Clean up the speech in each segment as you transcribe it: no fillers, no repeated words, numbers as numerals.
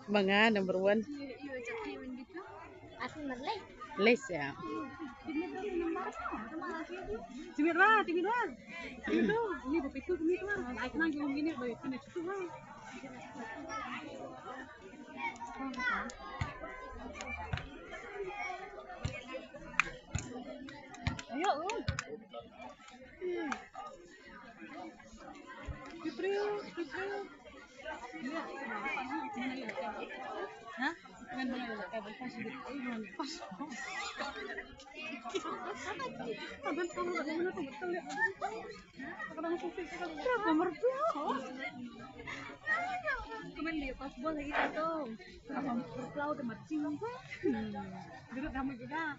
Mga number one. Les ya. Ayo. Hah? Pas bola itu berplau dengan cing duduk kamu juga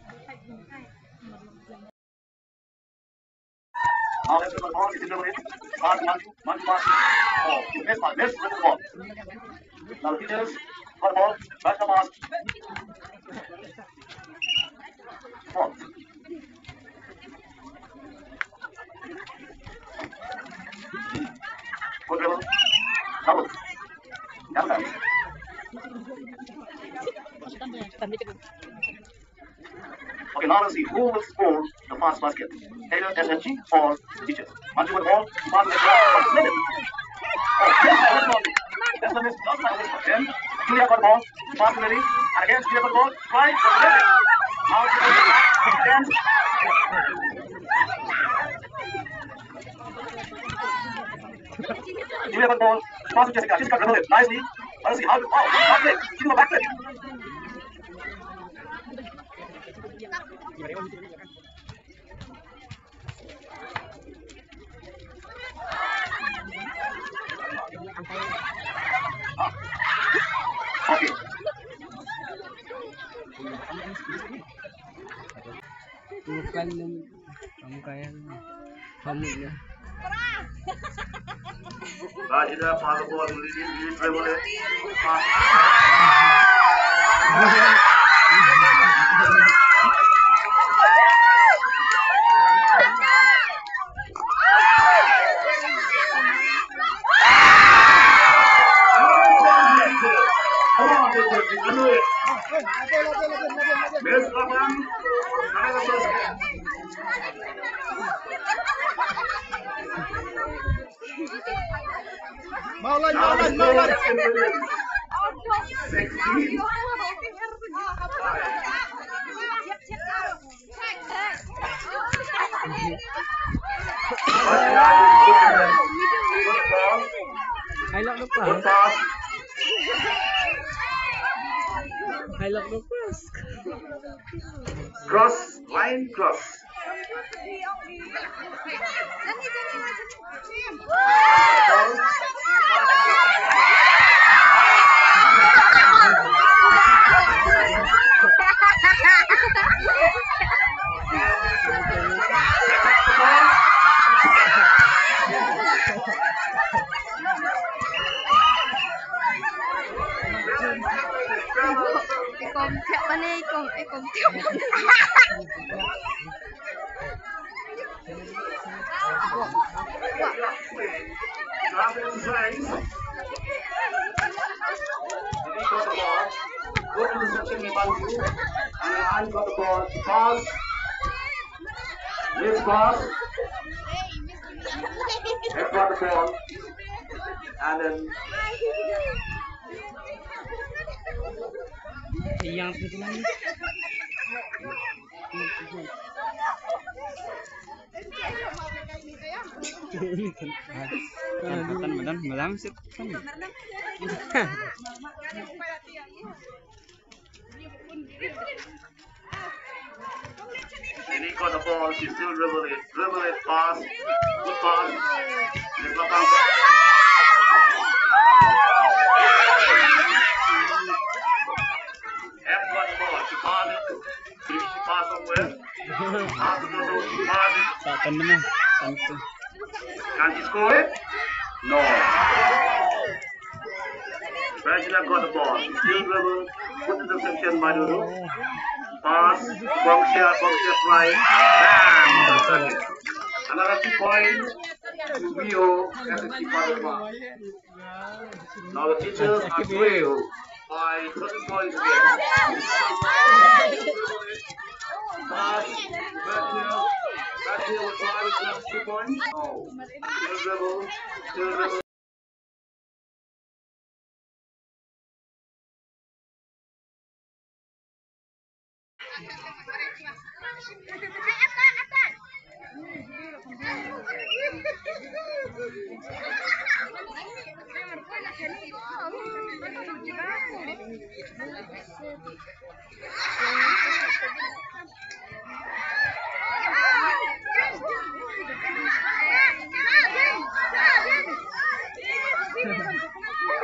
Now let's the ball is in the way. Pass one pass. Oh, miss pass, miss with the ball. Now the teachers for the ball, back the pass. Ball. Good dribble. Double. Down. Okay, now let's see who will score the fast basket. Taylor SFG or teachers. Manju with the ball, pass the ball, slid it. Oh, yes, that's not it. That's the miss. That's not a miss. Then Julia got the ball, pass ready, and again Julia got the ball, try, slid it. Now she goes back, then. Julia got the ball, pass to Jessica. Jessica dribbled it nicely. Let's see how to. Oh, back flip. She can go back flip. Okay. Bukan kamu kayak kamu ya. Rajida pass the ball, lead dribble it. Miss Lapan, Maulan. 16. Hay lọc nước Good quả. pass. Hay lọc nước quả. Cross, line cross. Go to the section Manju, and got the ball. Pass. Miss pass. F got the ball. And then Yang itu lagi. Kan badan malam sih kan. She got the ball. She still dribble it, pass. Good pass. Miss Lapan. F got the ball. She passed it. Maybe she passed somewhere. After the throw, she passed it. Tapan naman. Tanto. Can she score it? No. Regina got the ball. Still dribble. Put in the section by Dodo. Pass. Box shot flying. Bam! Another 2 points to Rio as a key part of the mark. Now the teachers are trailed by 30 points again. Pass, back here will try with just 2 points. No. Still dribble.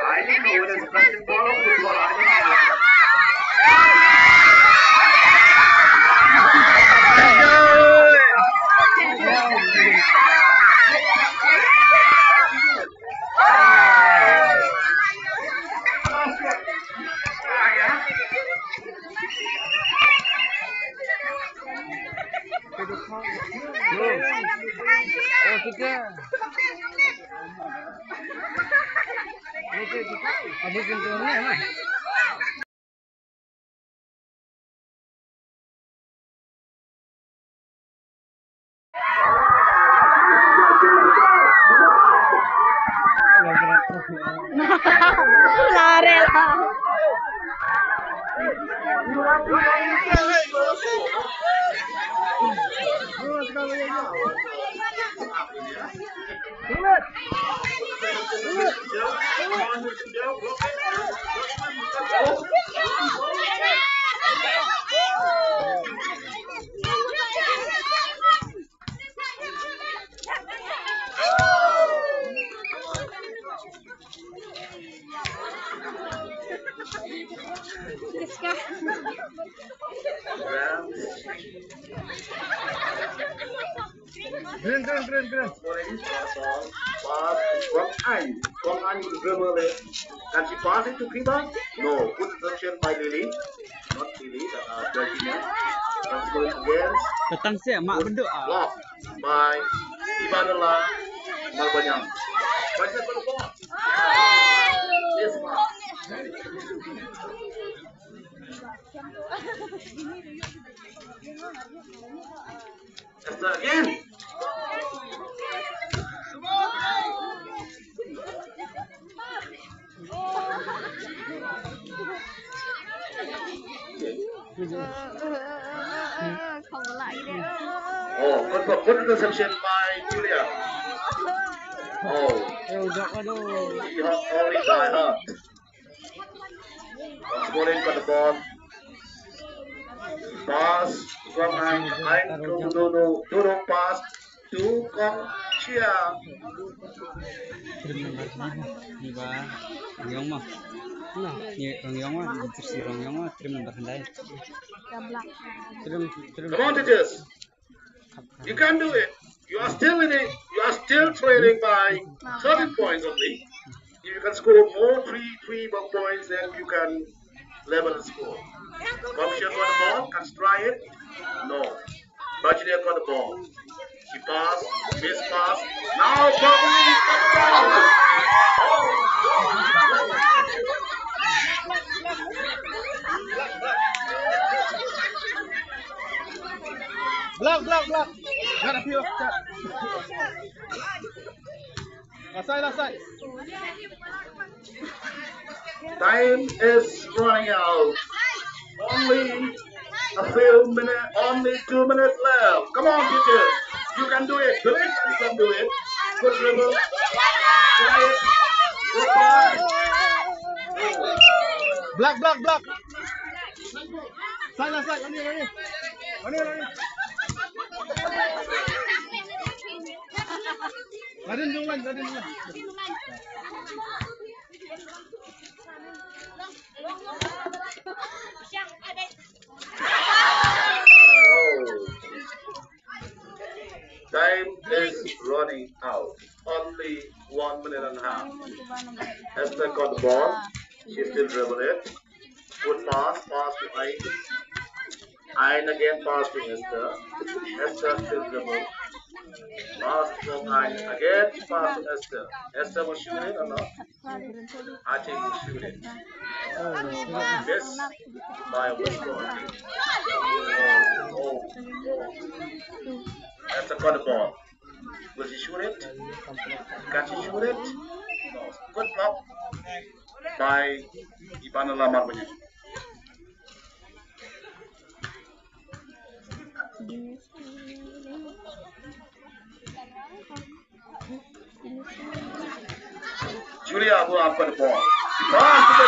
I don't know whether it's basketball or football. I don't know. Oh, tiga. Habis pintunya mah. Lari lah. Green. Pass from Anne. From Anne will dribble it. Can she pass it to Kriba? No. Good interception by Lily. Not Lily, Virginia. Transferring again. Datang sih, mak berdoa. Blocked by Ibadallah Malbanyang. What's that for the ball? Yes, ma. Esther again. Không có lại đấy. Oh, good interception by Julia. Oh, she only got her. Scoring got the ball. Pass from Hein to Dodo pass to Kong Chia. Di ba? Yang mah. Nah, yang mah, si yang mah trim nomor handai. Come on, teachers. You can do it. You are still in it. You are still trailing by 30 points only. If you can score more three more points, then you can level the score. Commissioner got the ball. Can she try it? No. Virginia got the ball. She passed. Miss pass. Now probably got the ball. Block. Got a few. Last side. Time is running out. Only a few minutes, only 2 minutes left. Come on, teachers. You can do it. Believe that you can do it. Good dribble. Try it. Good pass. Block. Side. Running. Radin duluan. Time is running out. Only 1 minute and a half. Esther got the ball. She still dribble it. Good pass to Ayn. Ayn again pass to Esther. Esther still dribble. Pass to Nine again. Pass to Esther. Esther will shoot it or not? Archie will shoot it. Miss by a whistle. Esther got the ball. Will she shoot it? Can she shoot it? No. Good block by Ibanala Marbunya. Julia will have got the ball. Pass to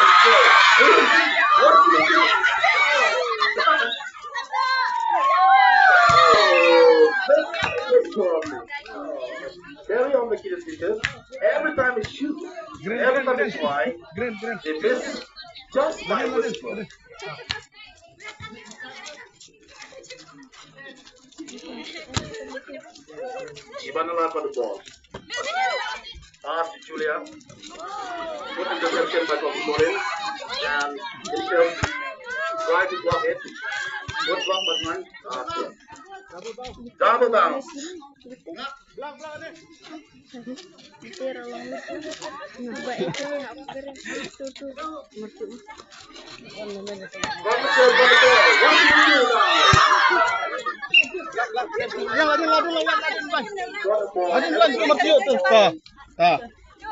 Carry on the kids, teachers. Every time it shoots, every time it's fly, they miss just by a whisper. Ibanala got the ball. Pass to Julia. Good interception by Kobe Collins. And Bishop try to block it. Good block by Mine. Double bounce. Block, block ni.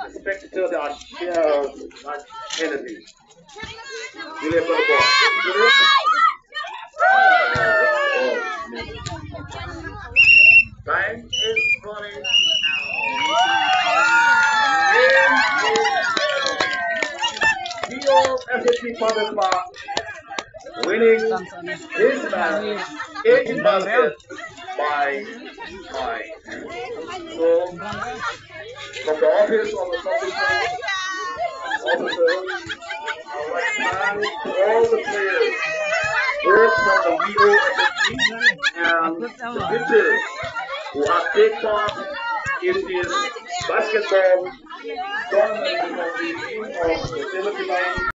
Expect to tell the Kennedy. Julia got the ball. Time is running out. Theo SSC Padma winning this match 18 baskets by 5. So, from the office of the officer, I would like to thank all the players, both from the Vivo SSC and the pitchers who have taken part in this basketball tournament of the team of the 79